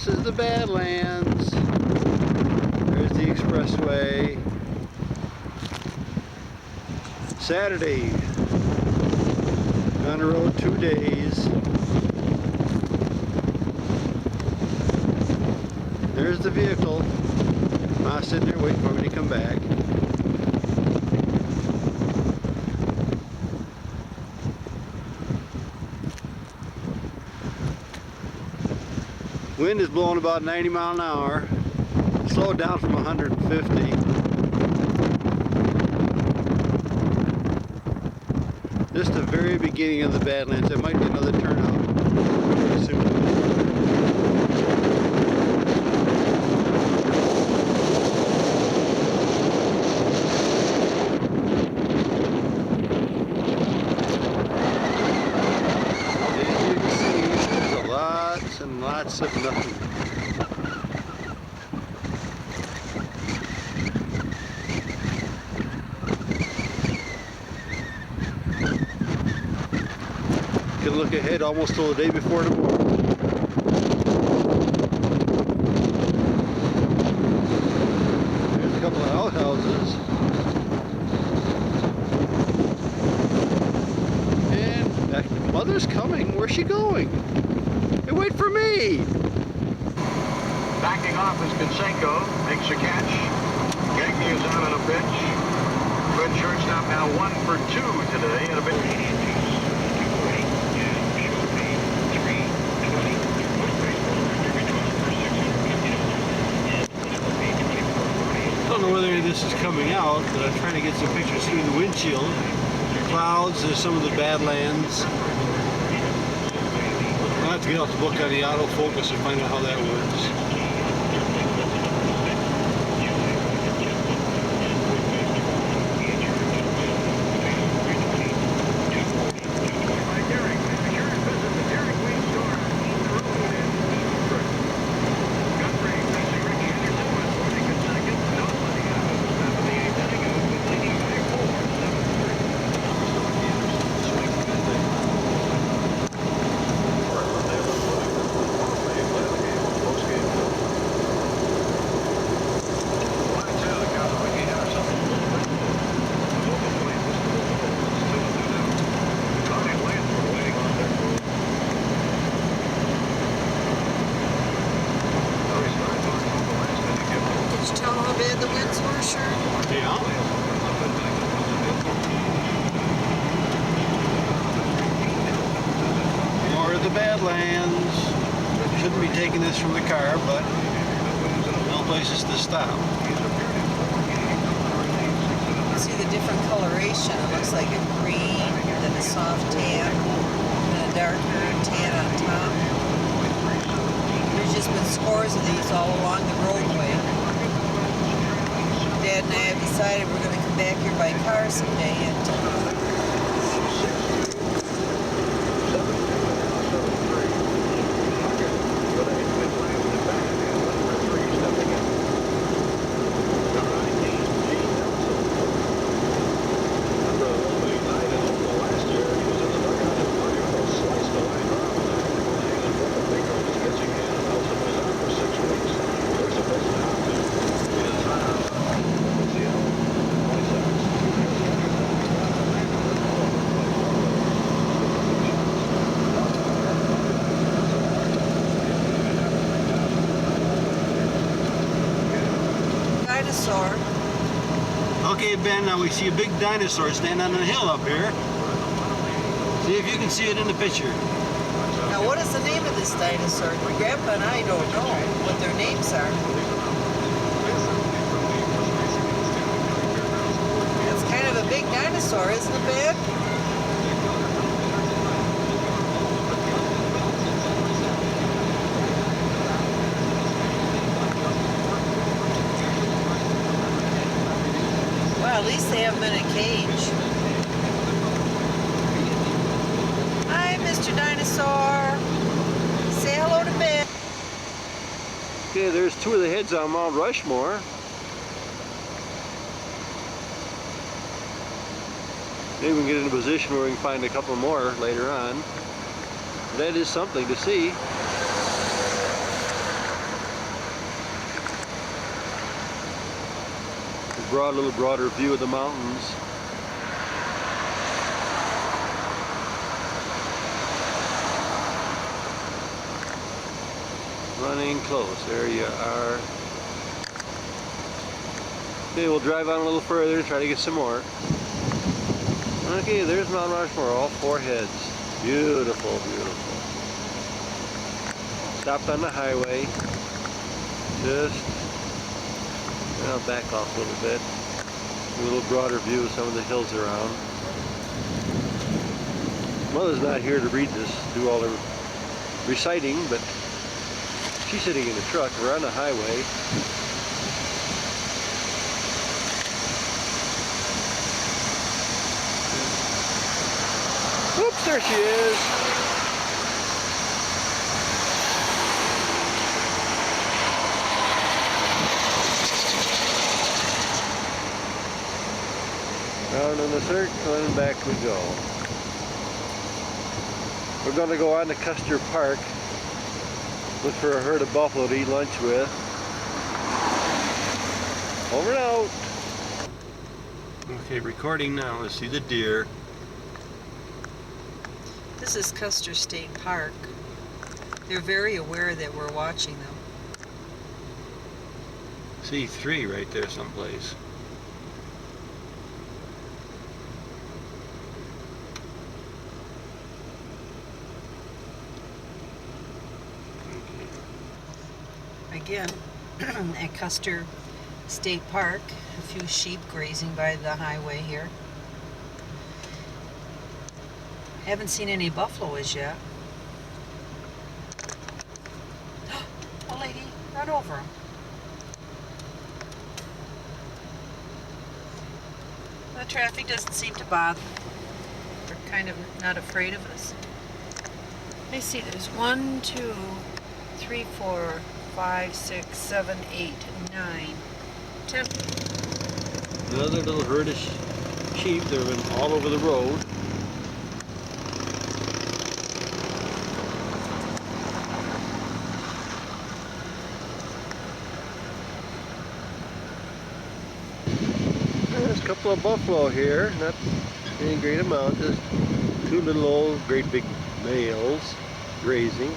This is the Badlands. There's the expressway. Saturday. On the road 2 days. There's the vehicle. I'm sitting there waiting for me to come back. Wind is blowing about 90 miles an hour. Slowed down from 150. Just the very beginning of the Badlands. There might be another turnout pretty soon. And lots of nothing. You can look ahead almost till the day before tomorrow. There's a couple of outhouses. And that mother's coming. Where's she going? Hey, wait for me! Backing off is Conseco, makes a catch. Gagne is out on a pitch. Good shortstop now 1 for 2 today and a bit. I don't know whether this is coming out, but I'm trying to get some pictures through the windshield. Clouds, there's some of the Badlands. I'll have to get out the book on the autofocus and find out how that works. The winds were sure. Yeah. More of the Badlands. Shouldn't be taking this from the car, but no places to stop. You see the different coloration. It looks like a green, then a soft tan, then a darker tan on top. There's just been scores of these all along the roadway. Dad and I have decided we're going to come back here by car someday and dinosaur. Okay, Ben, now we see a big dinosaur standing on a hill up here. See if you can see it in the picture. Now, what is the name of this dinosaur? My grandpa and I don't know what their names are. It's kind of a big dinosaur, isn't it, babe? Well, at least they have them in a cage. Hi, Mr. Dinosaur. Say hello to Ben. Okay, there's 2 of the heads on Mount Rushmore. Maybe we can get in a position where we can find a couple more later on. That is something to see. little broader view of the mountains. Running close, there you are. Okay, we'll drive on a little further and try to get some more. Okay, there's Mount Rushmore, all four heads. Beautiful, beautiful. Stopped on the highway. Just, I'll back off a little bit. A little broader view of some of the hills around. Mother's not here to read this, do all the reciting, but she's sitting in the truck. We're on the highway. Oops, there she is. Round in the circle and back we go. We're going to go on to Custer Park. Look for a herd of buffalo to eat lunch with. Over and out. Okay, recording now. Let's see the deer. This is Custer State Park. They're very aware that we're watching them. See 3 right there someplace. Again, at Custer State Park, a few sheep grazing by the highway here. Haven't seen any buffalo as yet. Oh, lady, run over them. The traffic doesn't seem to bother. They're kind of not afraid of us. I see there's 1, 2, 3, 4, 5, 6, 7, 8, 9, 10. Another little herd of sheep. They've been all over the road. There's a couple of buffalo here. Not any great amount. Just 2 little old, great big males grazing.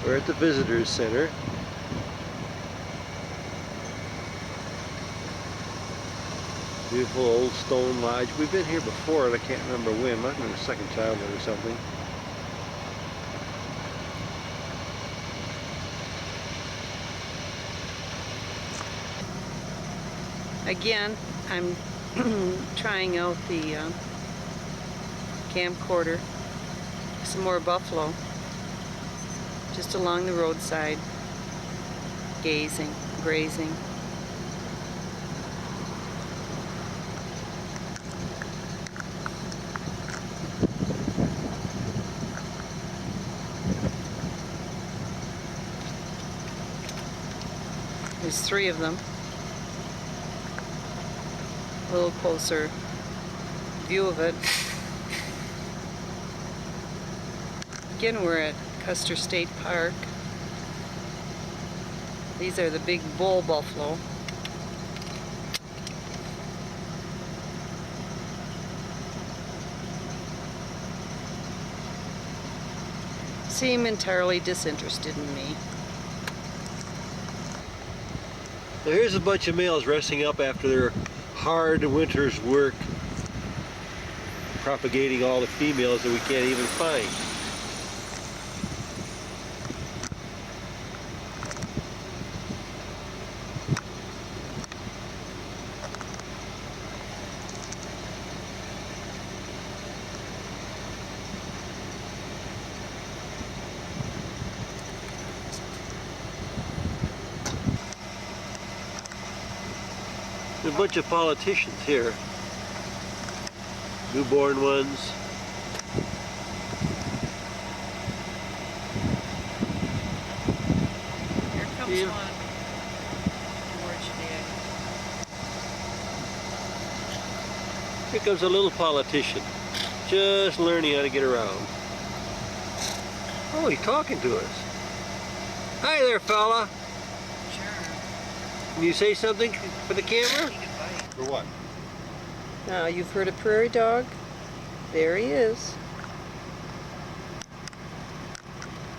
We're at the Visitors Center. Beautiful old stone lodge. We've been here before, and I can't remember when. Must have been a second childhood or something. Again, I'm trying out the camcorder. Some more buffalo. Just along the roadside. Gazing, grazing. There's 3 of them. A little closer view of it. Again, we're at Custer State Park. These are the big bull buffalo. Seem entirely disinterested in me. Now here's a bunch of males resting up after their hard winter's work propagating all the females that we can't even find. There's a bunch of politicians here. Newborn ones. Here comes Yeah. one. Where'd you Here comes a little politician. Just learning how to get around. Oh, he's talking to us. Hi there, fella. Sure. Can you say something for the camera? Say goodbye. For what? Now, you've heard a prairie dog? There he is.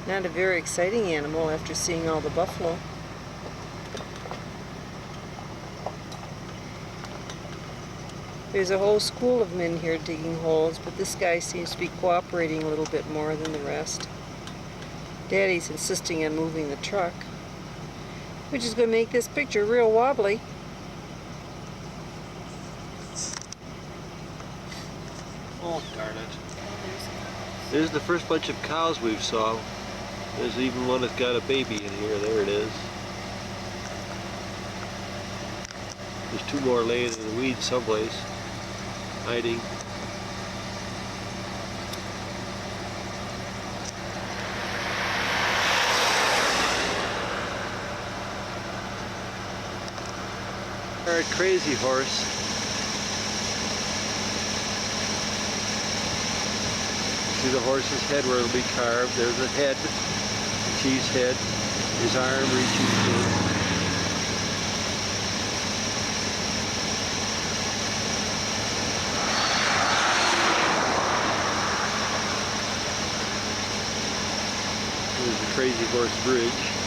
Not a very exciting animal after seeing all the buffalo. There's a whole school of men here digging holes, but this guy seems to be cooperating a little bit more than the rest. Daddy's insisting on moving the truck, which is going to make this picture real wobbly. Oh, darn it. There's the first bunch of cows we've saw. There's even one that's got a baby in here. There it is. There's two more laying in the weeds someplace, hiding. Alright, crazy horse. See the horse's head where it'll be carved. There's a head, the chief's head, his arm reaching through. There's the Crazy Horse Bridge.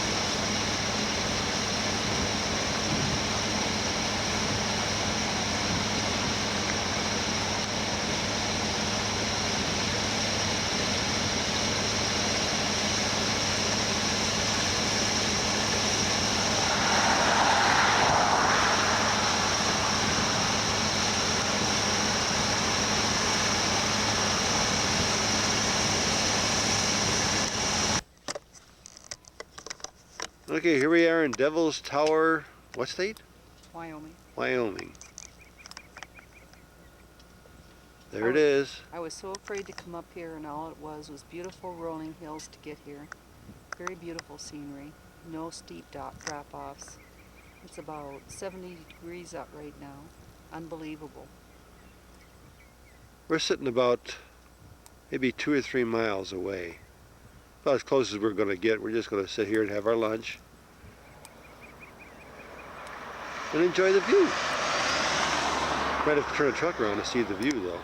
Okay, here we are in Devil's Tower, what state? Wyoming. Wyoming. There it is. I was so afraid to come up here, and all it was beautiful rolling hills to get here. Very beautiful scenery. No steep drop-offs. It's about 70 degrees out right now. Unbelievable. We're sitting about maybe 2 or 3 miles away. About as close as we're going to get. We're just going to sit here and have our lunch and enjoy the view. Might have to turn the truck around to see the view though.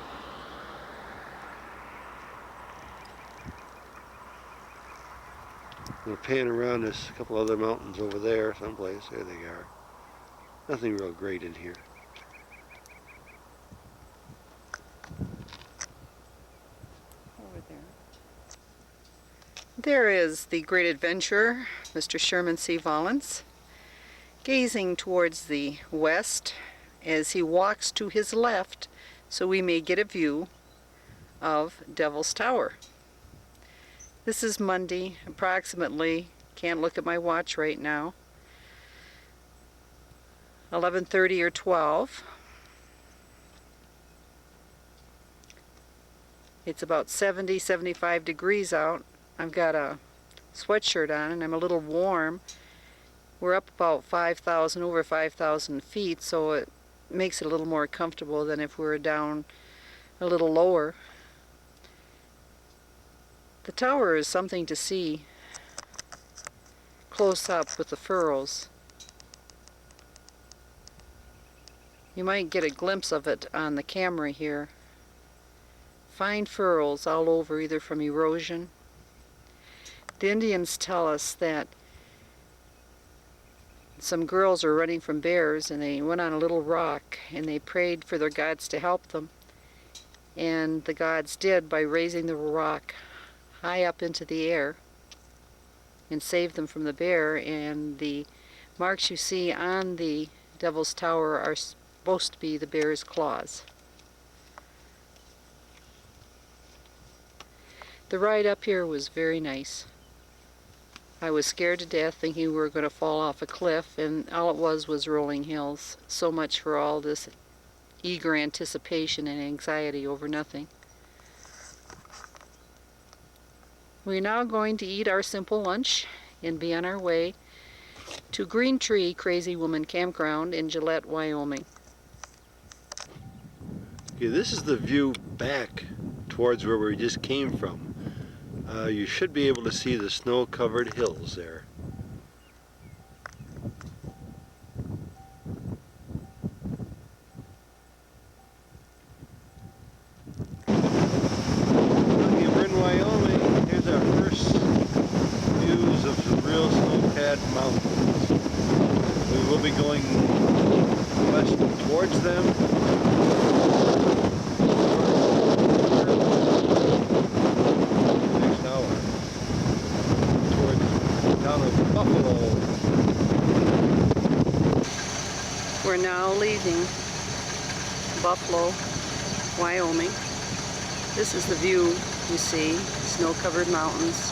We'll pan around. There's a couple other mountains over there someplace. There they are. Nothing real great in here. Over there. There is the great adventurer, Mr. Sherman C. Vollans, gazing towards the west as he walks to his left so we may get a view of Devil's Tower. This is Monday, approximately, can't look at my watch right now, 11:30 or 12. It's about 70, 75 degrees out. I've got a sweatshirt on and I'm a little warm. We're up about 5,000, over 5,000 feet, so it makes it a little more comfortable than if we were down a little lower. The tower is something to see close up with the furrows. You might get a glimpse of it on the camera here. Fine furrows all over, either from erosion. The Indians tell us that some girls are running from bears and they went on a little rock and they prayed for their gods to help them. And the gods did by raising the rock high up into the air and saved them from the bear. And the marks you see on the Devil's Tower are supposed to be the bear's claws. The ride up here was very nice. I was scared to death thinking we were going to fall off a cliff, and all it was rolling hills. So much for all this eager anticipation and anxiety over nothing. We're now going to eat our simple lunch and be on our way to Green Tree Crazy Woman Campground in Gillette, Wyoming. Okay, this is the view back towards where we just came from. You should be able to see the snow-covered hills there. west towards them. Next hour towards the town of Buffalo. We're now leaving Buffalo, Wyoming. This is the view you see, snow-covered mountains.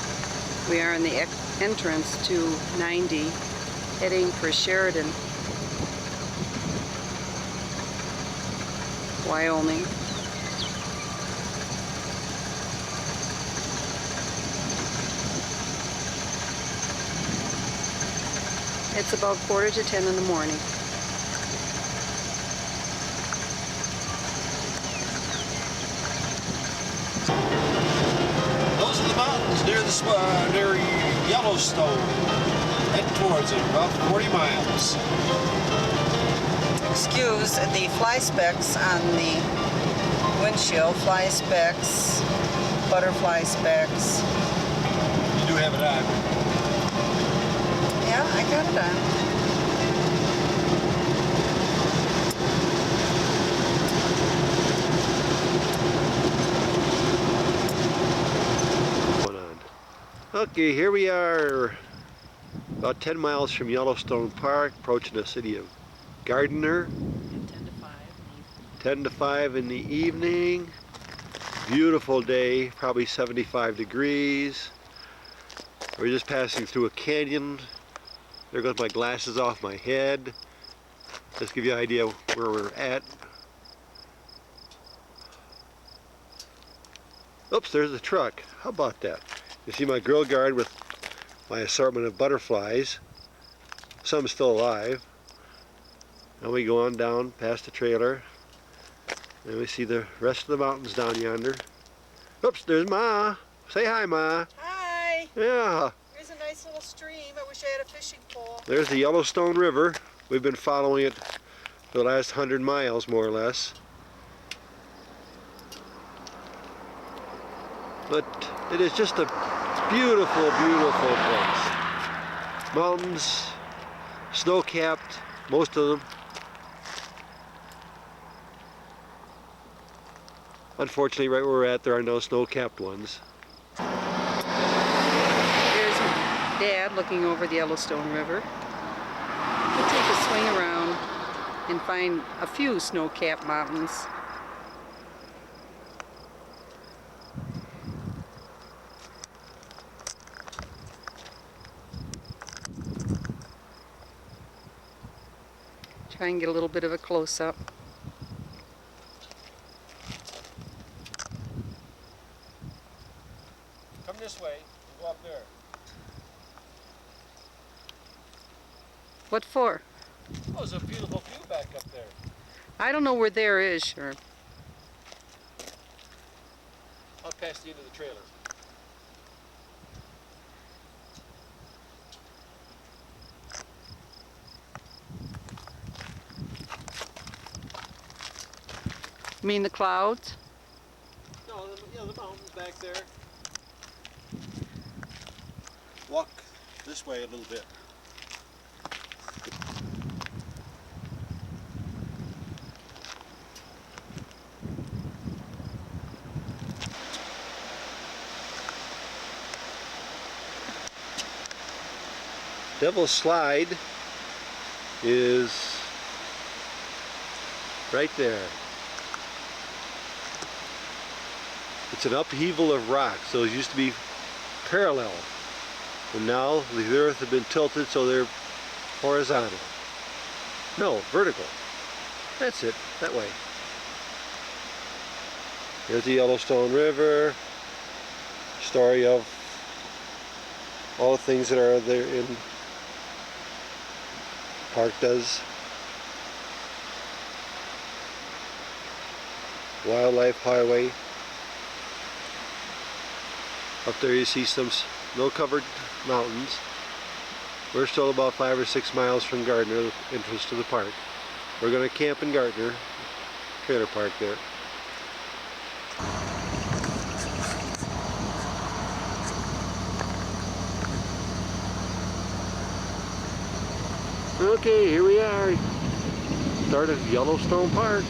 We are in the entrance to 90, heading for Sheridan, Wyoming. It's about 9:45 in the morning. Those are the mountains near Yellowstone. Head towards it, about 40 miles. Excuse the fly specks on the windshield. Fly specks, butterfly specks. You do have it on. Yeah, I got it on. Okay, here we are, about 10 miles from Yellowstone Park, approaching the city of Gardner. 10 to 5 in the evening. Beautiful day, probably 75 degrees. We're just passing through a canyon. There goes my glasses off my head. Just give you an idea where we're at. Oops, there's the truck. How about that? You see my grill guard with my assortment of butterflies. Some still alive. And we go on down past the trailer. And we see the rest of the mountains down yonder. Oops, there's Ma. Say hi, Ma. Hi. Yeah. Here's a nice little stream. I wish I had a fishing pole. There's the Yellowstone River. We've been following it for the last 100 miles, more or less. But it is just a beautiful, beautiful place. Mountains, snow-capped, most of them. Unfortunately, right where we're at, there are no snow-capped ones. There's Dad looking over the Yellowstone River. We'll take a swing around and find a few snow-capped mountains. Try and get a little bit of a close-up. Come this way, go up there. What for? Oh, there's a beautiful view back up there. I don't know where there is, Sherm. Out past the end of the trailer. You mean the clouds? No, the mountains back there. Walk this way a little bit. Devil's Slide is right there. It's an upheaval of rocks. Those used to be parallel, and now the earth has been tilted so they're horizontal. No, vertical. That's it, that way. Here's the Yellowstone River. Story of all the things that are there in park does. Wildlife Highway. Up there you see some snow-covered mountains. We're still about 5 or 6 miles from Gardner, the entrance to the park. We're going to camp in Gardner, trailer park there. Okay, here we are. start of Yellowstone Park.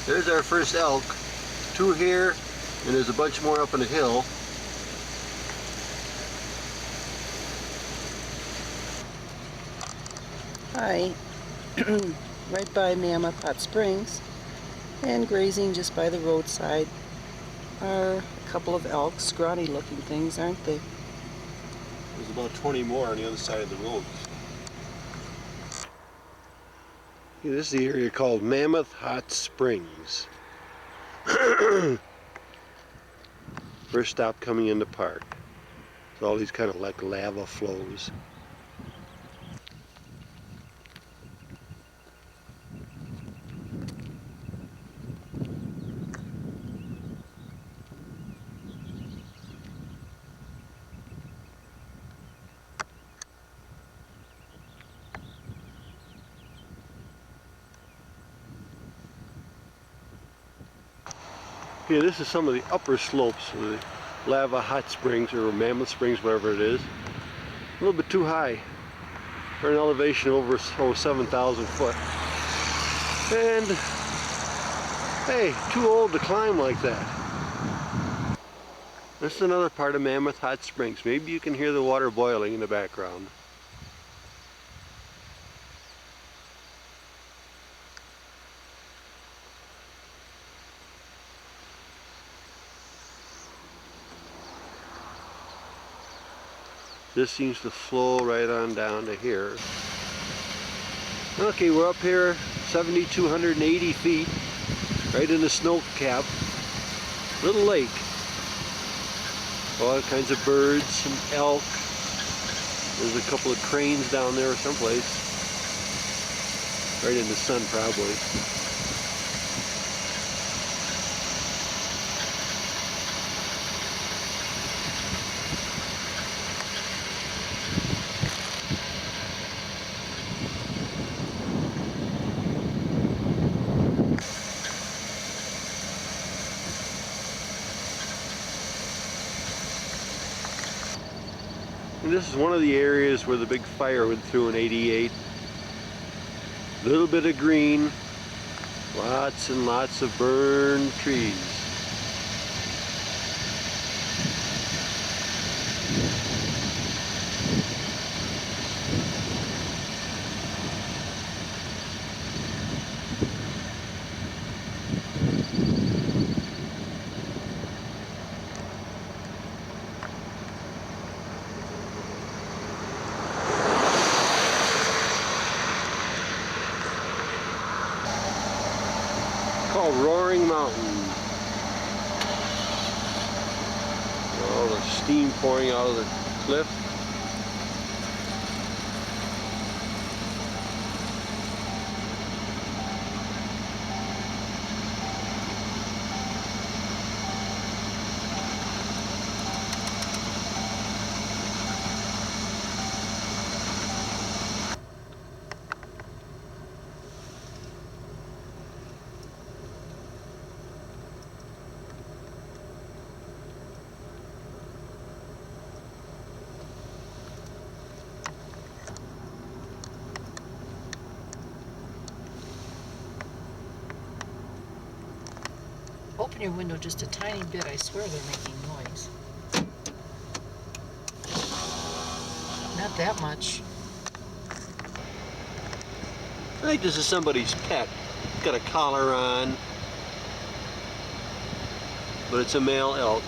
There's our first elk. 2 here, and there's a bunch more up on the hill. Hi, right by Mammoth Hot Springs, and grazing just by the roadside are a couple of elk, scrawny looking things, aren't they? There's about 20 more on the other side of the road. Yeah, this is the area called Mammoth Hot Springs. First stop coming in the park. It's all these kind of like lava flows. Here, this is some of the upper slopes of the lava hot springs, or Mammoth Springs, whatever it is. A little bit too high for an elevation over 7,000 foot. And, hey, too old to climb like that. This is another part of Mammoth Hot Springs. Maybe you can hear the water boiling in the background. This seems to flow right on down to here. Okay, we're up here 7,280 feet, right in the snow cap. Little lake. All kinds of birds, some elk. There's a couple of cranes down there someplace. Right in the sun, probably. And this is one of the areas where the big fire went through in '88. A little bit of green, lots and lots of burned trees. Called Roaring Mountain. All the steam pouring out of the cliff. Open your window just a tiny bit. I swear they're making noise. Not that much. I think this is somebody's pet. It's got a collar on, but it's a male elk.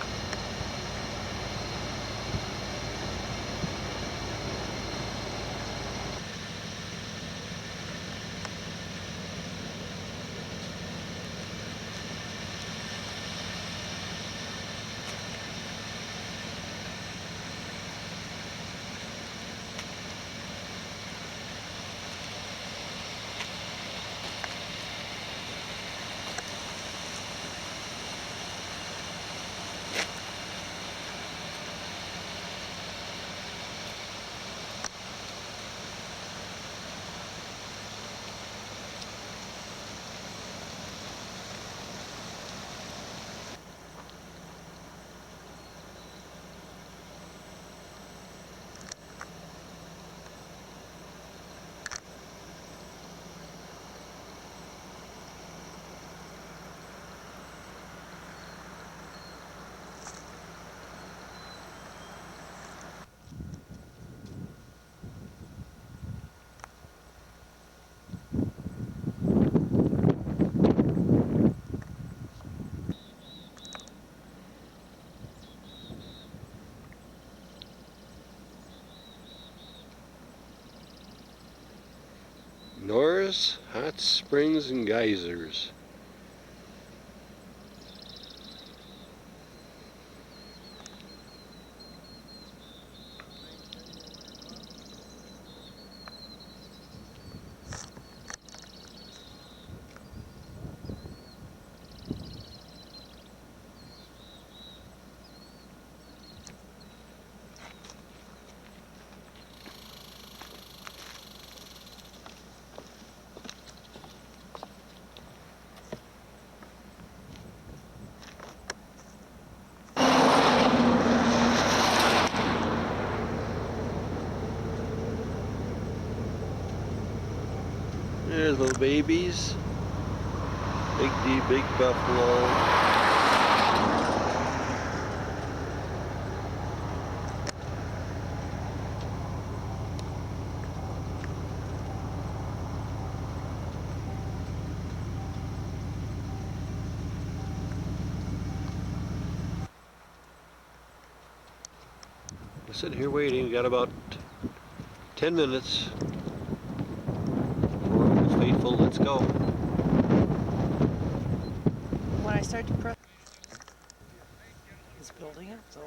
Paris Hot Springs and Geysers. There's little babies. Big D, big buffalo. We're sitting here waiting. We got about 10 minutes. We're almost faithful. Let's go. When I start to press, he's building it, so.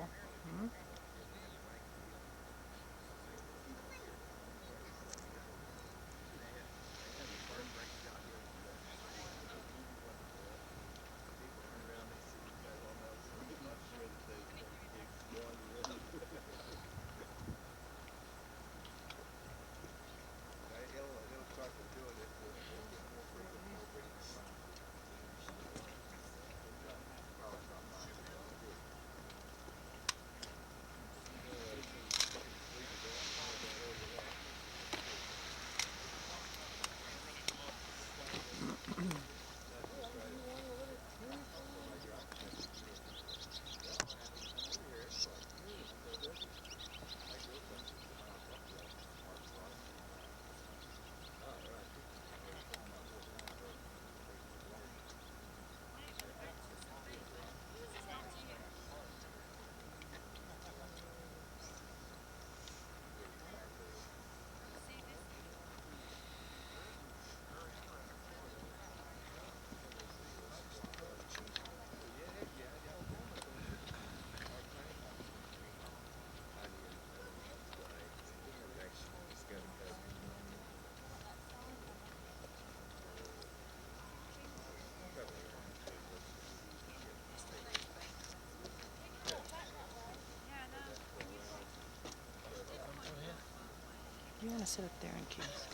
You want to sit up there in case.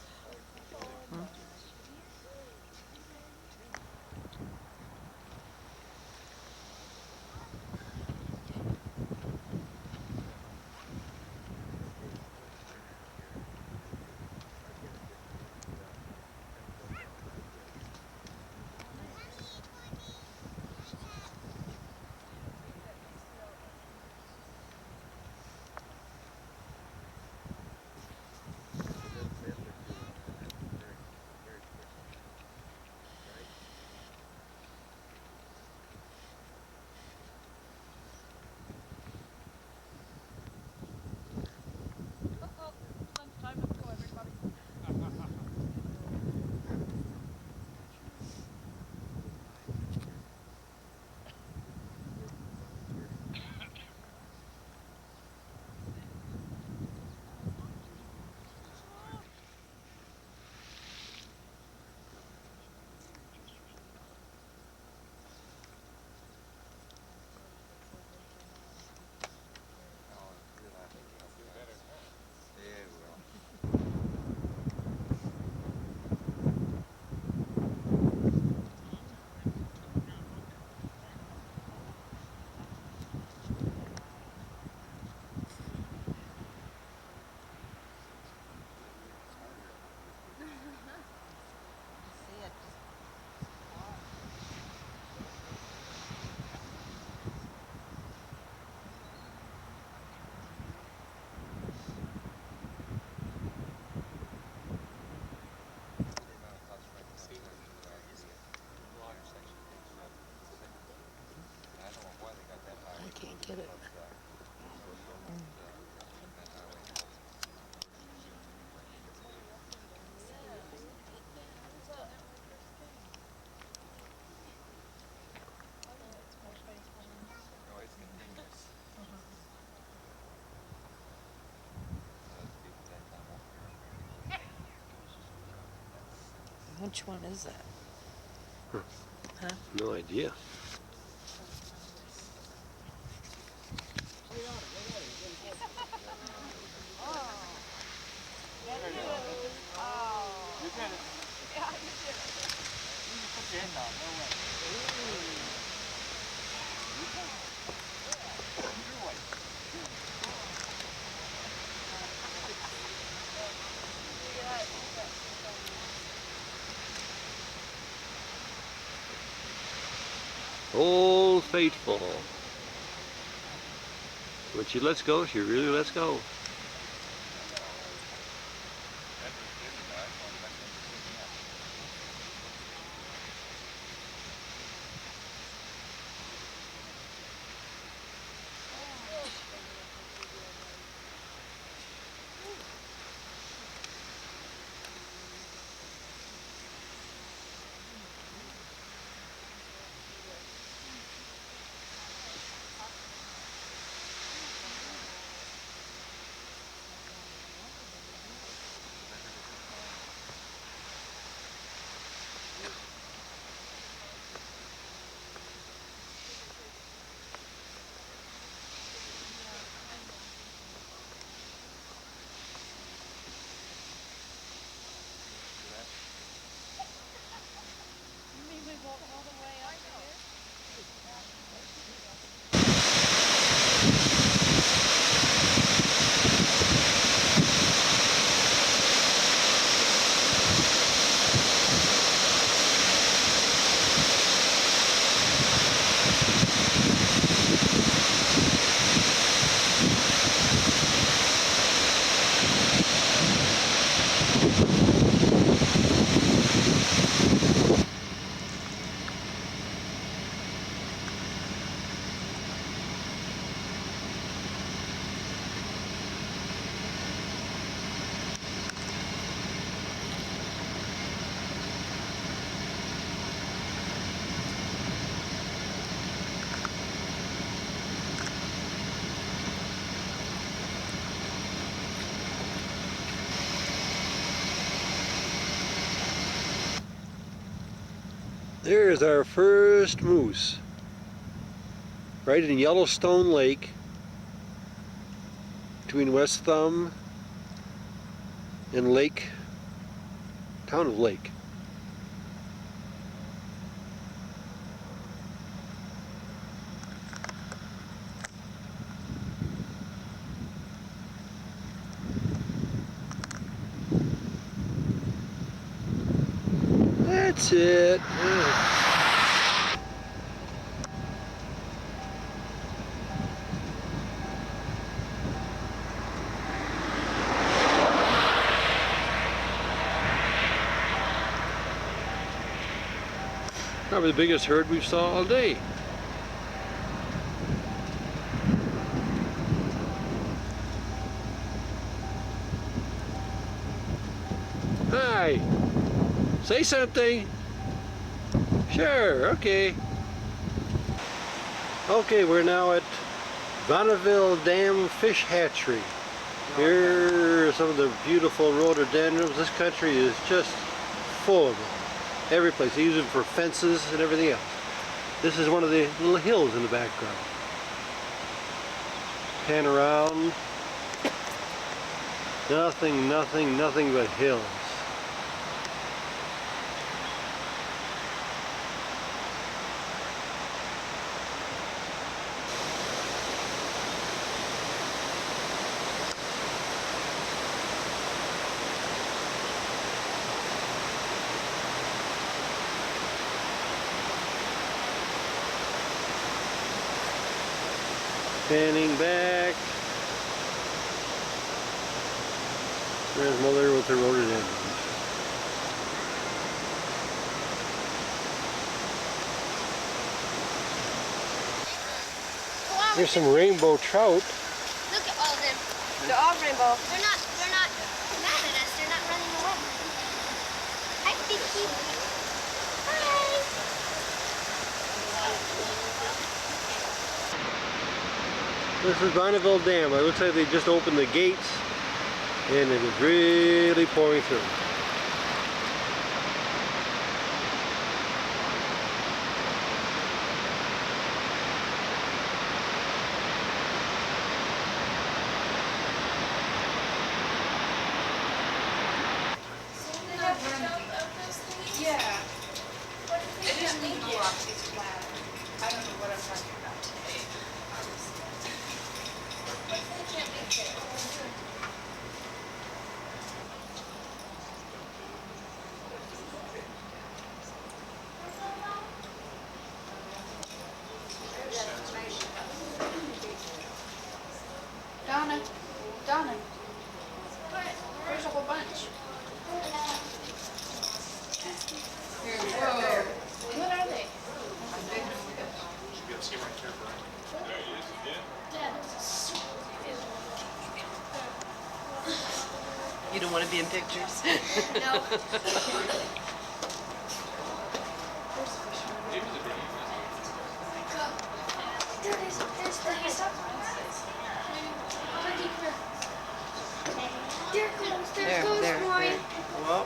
I can't get it. Which one is that? Huh? No idea. Old Faithful. When she lets go, she really lets go. There's our first moose, right in Yellowstone Lake, between West Thumb and Lake, town of Lake. That's it. Probably the biggest herd we've saw all day. Hi. Say something. Sure, okay. Okay, we're now at Bonneville Dam Fish Hatchery. Here are some of the beautiful rhododendrons. This country is just full of them. Every place. They use them for fences and everything else. This is one of the little hills in the background. Pan around. Nothing but hills. Panning back. There's mother with her rhododendrons. There's some rainbow trout. Look at all of them. They're all rainbow. They're not mad at us. They're not running away. Hi, Vicky. Hi. This is Bonneville Dam. It looks like they just opened the gates and it is really pouring through. You don't want to be in pictures? No. There's There. Well,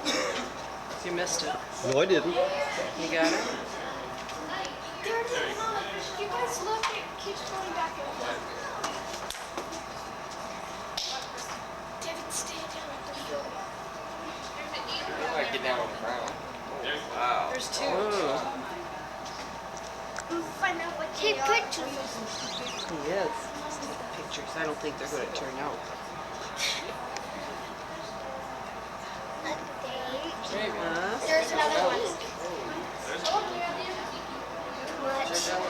you missed it. No, I didn't. You got it? There it is, Mama. You guys look, it keeps going back and forth. David, stay down at the field. Get down on the ground. Wow. There's two. Ooh, Find out what take pictures. he is. Let's take the pictures. I don't think they're going to turn out. Huh? There's another one.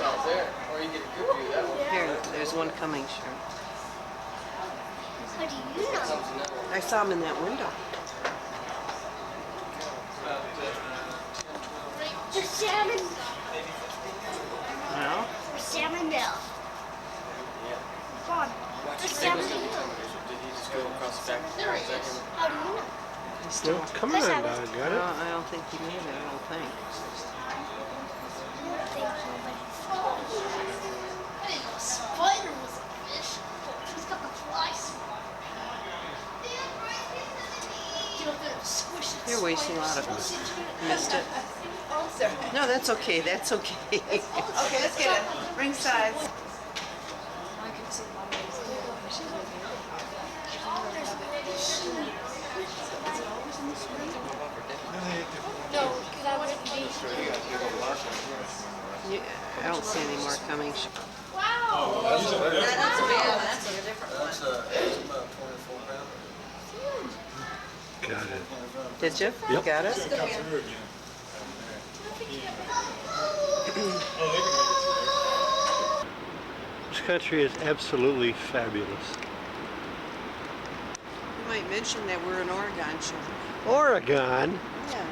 Out there. Or you get a good view that way. Here, there's one coming, Sherm. How do you know? Something that way. I saw him in that window. The salmon. Well, The salmon mill. Bob, the salmon mill. Did he just go across the back there a second? How do you know? he's still. No, come on, Let's Dog. have it. Got it? I don't think he made it. I don't think. Spider was a fish. He's got the fly swatter. You know, the squish it. You're wasting a lot of it. Missed it. No, that's okay. That's okay. Okay, let's get it. Ring size. No, because I want to be. I don't see any more coming. Wow. That's a bad one. That's a different one. That's about 24 pounds. Got it. Did you? Yep. You got it? This country is absolutely fabulous. You might mention that we're in Oregon, Sherm. Oregon? Yeah.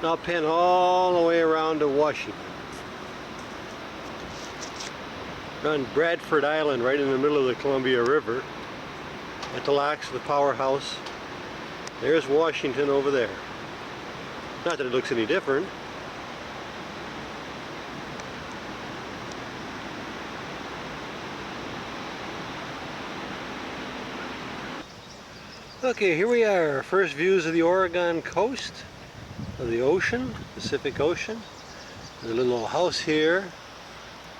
Now pin all the way around to Washington. We're on Bradford Island, right in the middle of the Columbia River, at the locks of the powerhouse. There's Washington over there. Not that it looks any different. Okay, here we are. First views of the Oregon coast, of the ocean, Pacific Ocean. There's a little old house here.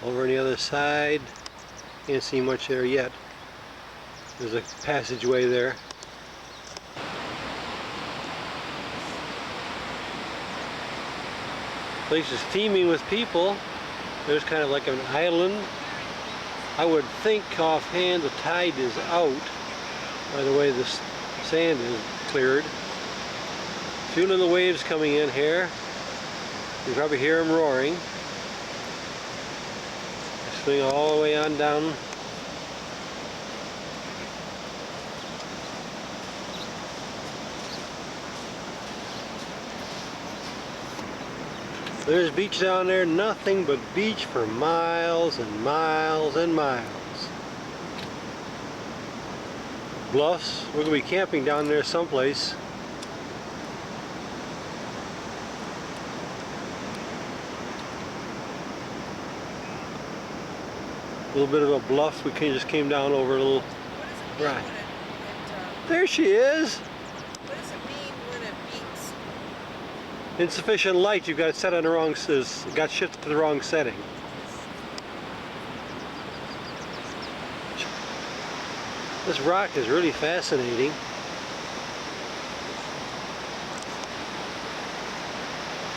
Over on the other side, can't see much there yet. There's a passageway there. Place is teeming with people. There's kind of like an island. I would think offhand the tide is out by the way this sand is cleared. Feeling the waves coming in here. You can probably hear them roaring. Swing all the way on down. There's beach down there, nothing but beach for miles and miles and miles. Bluffs, we're going to be camping down there someplace. A little bit of a bluff, we just came down over a little right. There she is! What does it mean when it beats? Insufficient light, you've got it set on the wrong, got shifted to the wrong setting. This rock is really fascinating.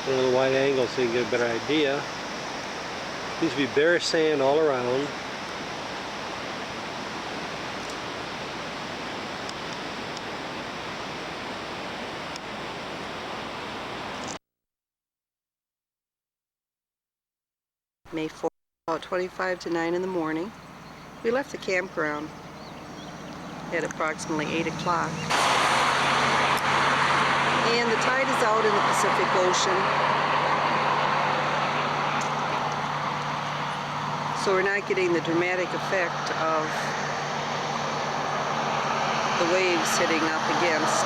A little wide angle so you can get a better idea. Seems to be bare sand all around. May 4th, about 25 to 9 in the morning. We left the campground at approximately 8 o'clock. And the tide is out in the Pacific Ocean. So we're not getting the dramatic effect of the waves hitting up against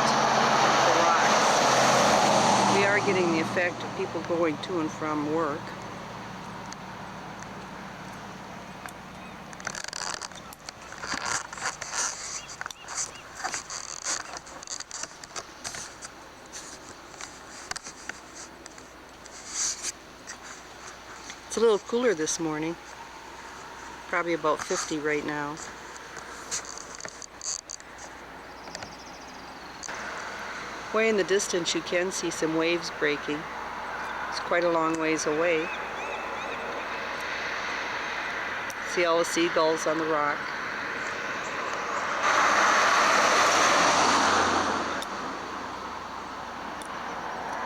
the rocks. We are getting the effect of people going to and from work. It's a little cooler this morning. Probably about 50 right now. Way in the distance you can see some waves breaking. It's quite a long ways away. See all the seagulls on the rock.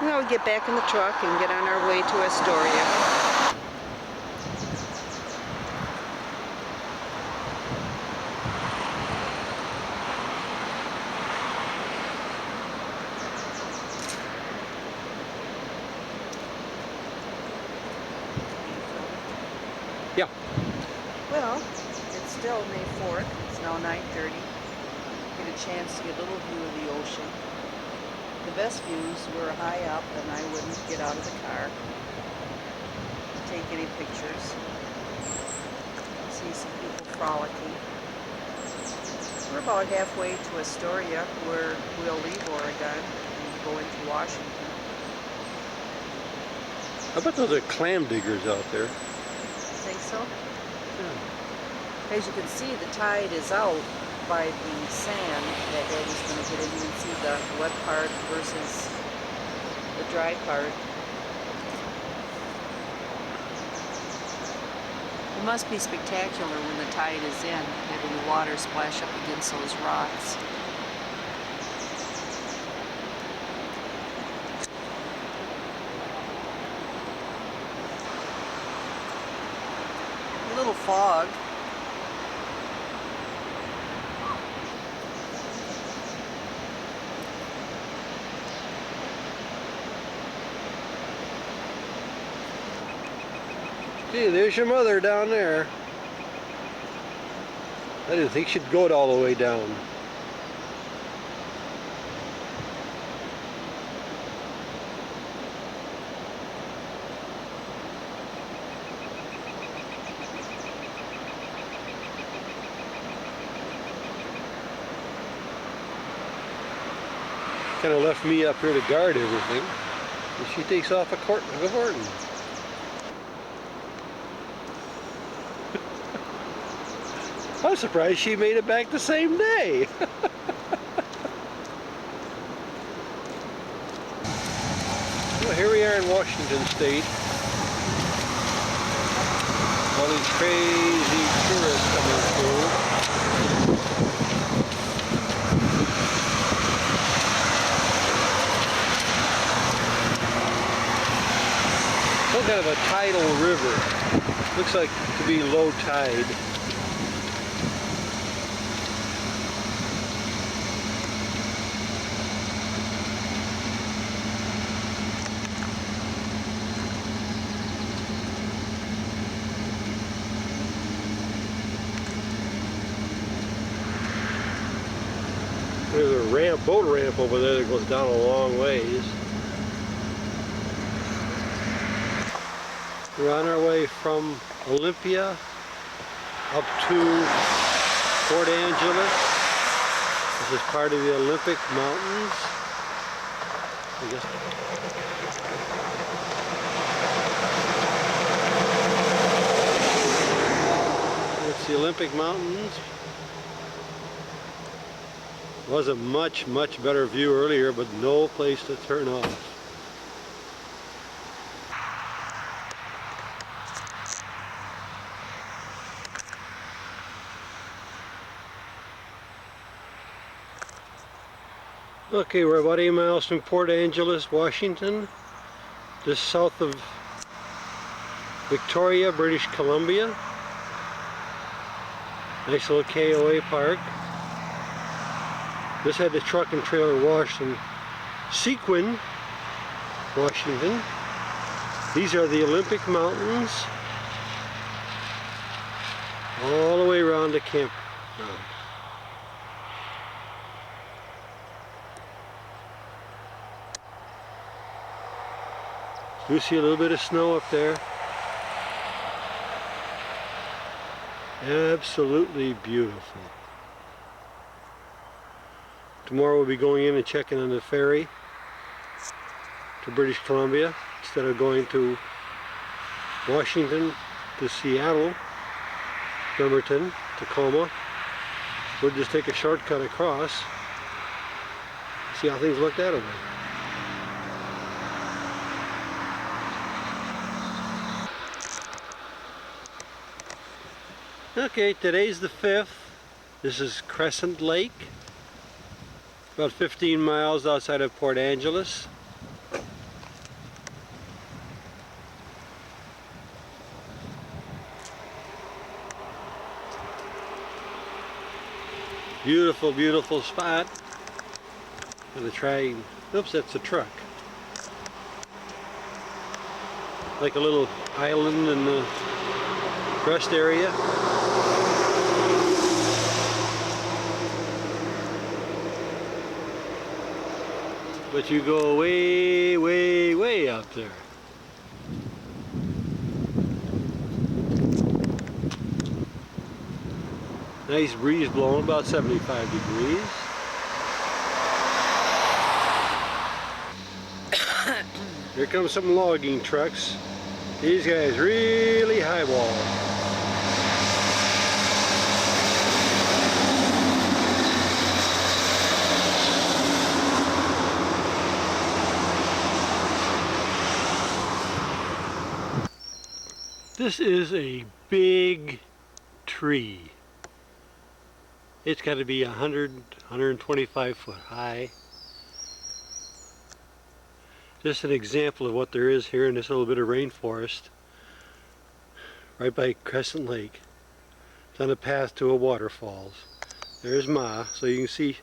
Now we get back in the truck and get on our way to Astoria. Yeah. Well, it's still May 4th. It's now 9:30. Get a chance to get a little view of the ocean. The best views were high up, and I wouldn't get out of the car to take any pictures. See some people frolicking. We're about halfway to Astoria, where we'll leave Oregon and go into Washington. I bet those are clam diggers out there. Think so? Yeah. As you can see, the tide is out by the sand that Eddie's going to get in. You can see the wet part versus the dry part. It must be spectacular when the tide is in, having the water splash up against those rocks. A little fog. Gee, there's your mother down there. I didn't think she'd go all the way down. Kind of left me up here to guard everything. And she takes off a horton. I was surprised she made it back the same day. Well, here we are in Washington State. All these crazy tourists coming through. Some kind of a tidal river. Looks like to be low tide. There's a boat ramp over there that goes down a long ways. We're on our way from Olympia up to Port Angeles. This is part of the Olympic Mountains. I guess. It's the Olympic Mountains. Was a much better view earlier, but no place to turn off. Okay, we're about 8 miles from Port Angeles, Washington, just south of Victoria, British Columbia. Nice little KOA park. This had the truck and trailer washed in Sequin, Washington. These are the Olympic Mountains. all the way around the campground. You see a little bit of snow up there. Absolutely beautiful. Tomorrow we'll be going in and checking on the ferry to British Columbia instead of going to Washington to Seattle, Bremerton, Tacoma. We'll just take a shortcut across, see how things look that way. Okay, today's the 5th. This is Crescent Lake, about 15 miles outside of Port Angeles. Beautiful, beautiful spot. I'm gonna try, oops, that's a truck. Like a little island in the rest area. But you go way, way, way out there. Nice breeze blowing, about 75 degrees. Here comes some logging trucks. These guys really highball. This is a big tree. It's got to be 100, 125 foot high. Just an example of what there is here in this little bit of rainforest right by Crescent Lake. It's on a path to a waterfalls. There's Ma, so you can see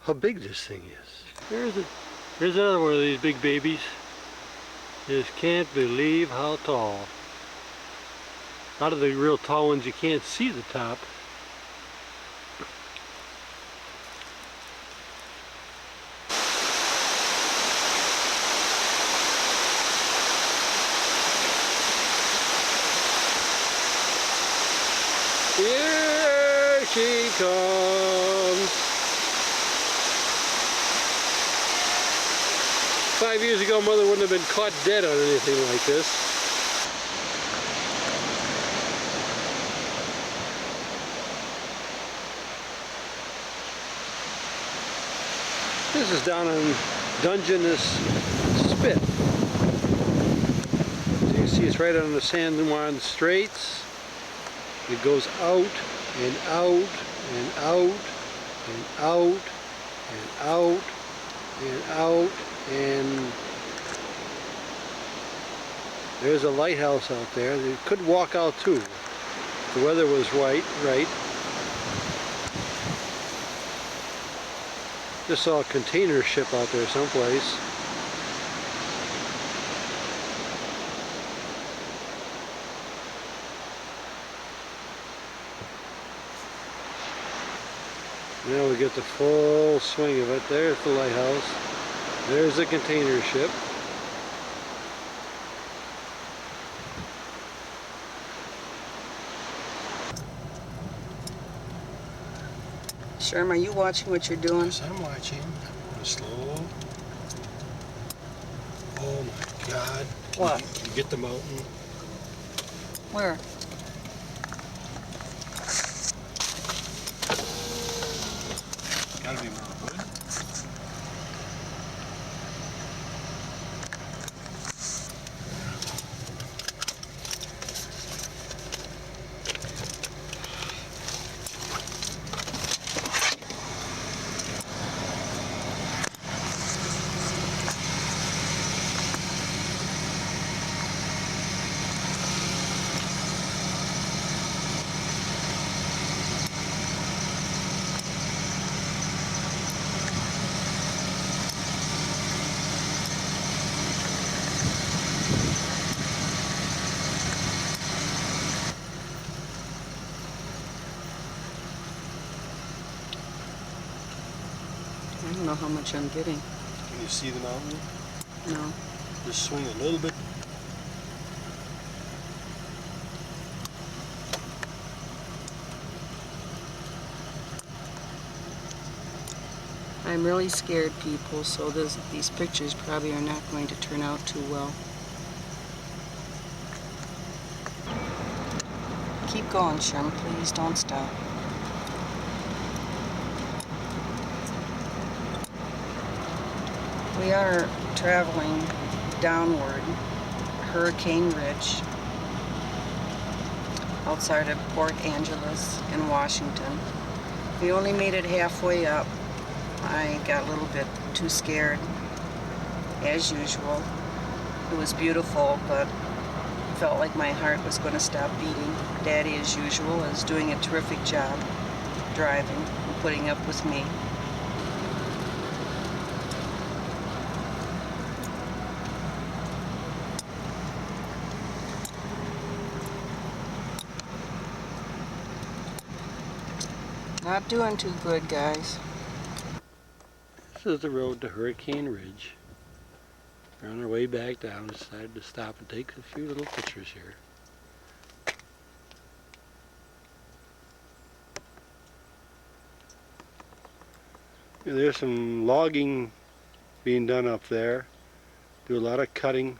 how big this thing is. Here's another one of these big babies. Just can't believe how tall. A lot of the real tall ones you can't see the top. Here she comes. 5 years ago, Mother wouldn't have been caught dead on anything like this. This is down on Dungeness Spit. So you can see it's right on the San Juan Straits. It goes out and out and out and out and out and out, and there's a lighthouse out there. You could walk out too. The weather was right. Just saw a container ship out there someplace. Now we get the full swing of it. There's the lighthouse. There's the container ship. Sherm, are you watching what you're doing? Yes, I'm watching. I'm going slow. Oh my God. What? Can you get the mountain? Where? Gotta be more wood. don't know how much I'm getting. Can you see the mountain? No. Just swing a little bit. I'm really scared, people, so these pictures probably are not going to turn out too well. Keep going, Sherm. Please don't stop. We are traveling downward Hurricane Ridge outside of Port Angeles in Washington. We only made it halfway up. I got a little bit too scared, as usual. It was beautiful, but felt like my heart was going to stop beating. Daddy, as usual, is doing a terrific job driving and putting up with me. Not doing too good, guys. This is the road to Hurricane Ridge. We're on our way back down. Decided to stop and take a few little pictures here. There's some logging being done up there. Do a lot of cutting.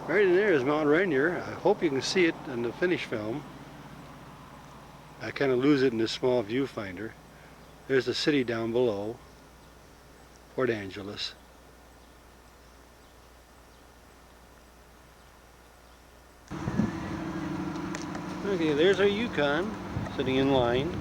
Right in there is Mount Rainier. I hope you can see it in the finish film. I kind of lose it in this small viewfinder. There's the city down below, Port Angeles. Okay, there's our Yukon sitting in line.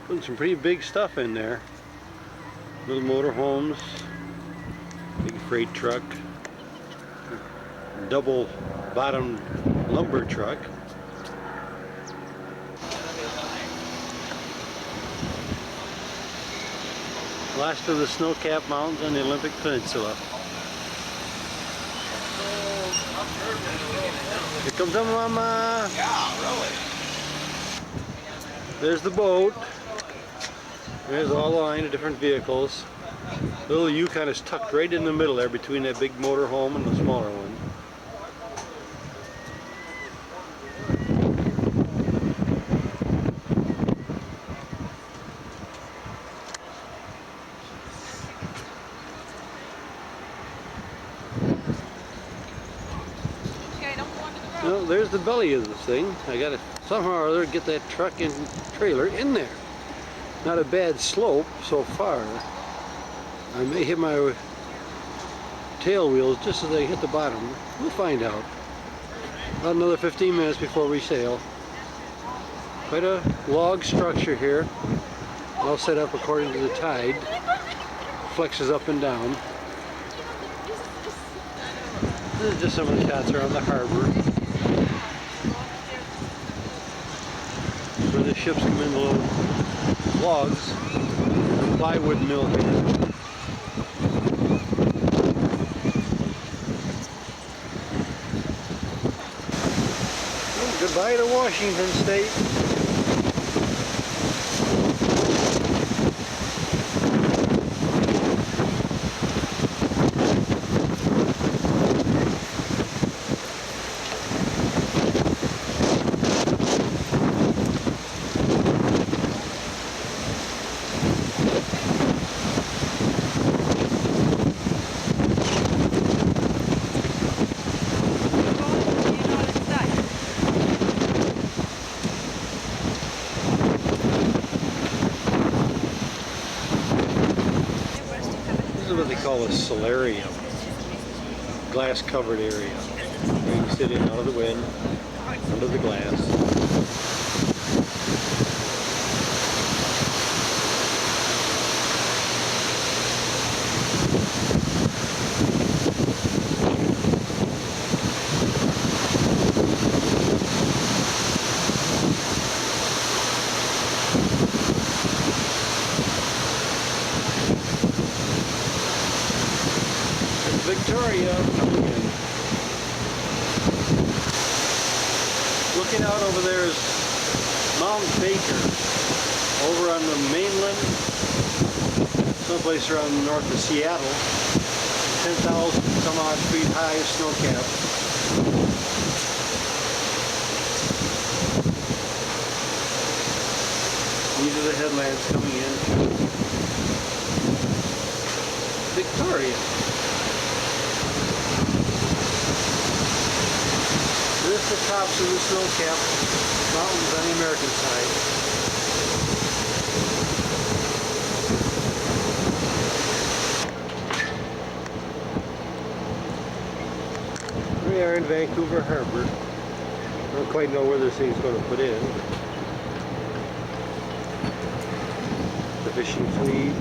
Putting some pretty big stuff in there. Little motorhomes, big freight truck, double bottom lumber truck. Last of the snow-capped mountains on the Olympic Peninsula. Here comes our mama. Yeah, really. There's the boat. There's all the line of different vehicles. Little Yukon is tucked right in the middle there between that big motorhome and the smaller one. Well, there's the belly of this thing. I gotta somehow or other get that truck and trailer in there. Not a bad slope so far. I may hit my tail wheels just as I hit the bottom. We'll find out. About another 15 minutes before we sail. Quite a log structure here. All set up according to the tide. Flexes up and down. This is just some of the shots around the harbor. Where the ships come in to load logs. The plywood mill here. Goodbye to Washington State. call a solarium, glass covered area. You can sit in out of the wind, under the glass. Victoria coming in. Looking out over there is Mount Baker, over on the mainland, someplace around north of Seattle. 10,000 some odd feet high snow cap. These are the headlands coming in to Victoria. This is the tops of the snow-capped mountains on the American side. We are in Vancouver Harbor. I don't quite know where this thing's going to put in. The fishing fleet.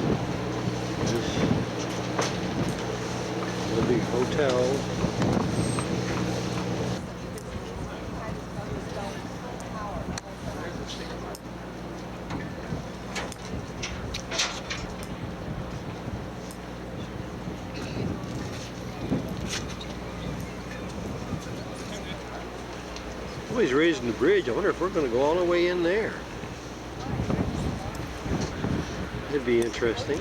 The big hotel. Somebody's raising the bridge. I wonder if we're going to go all the way in there. It'd be interesting.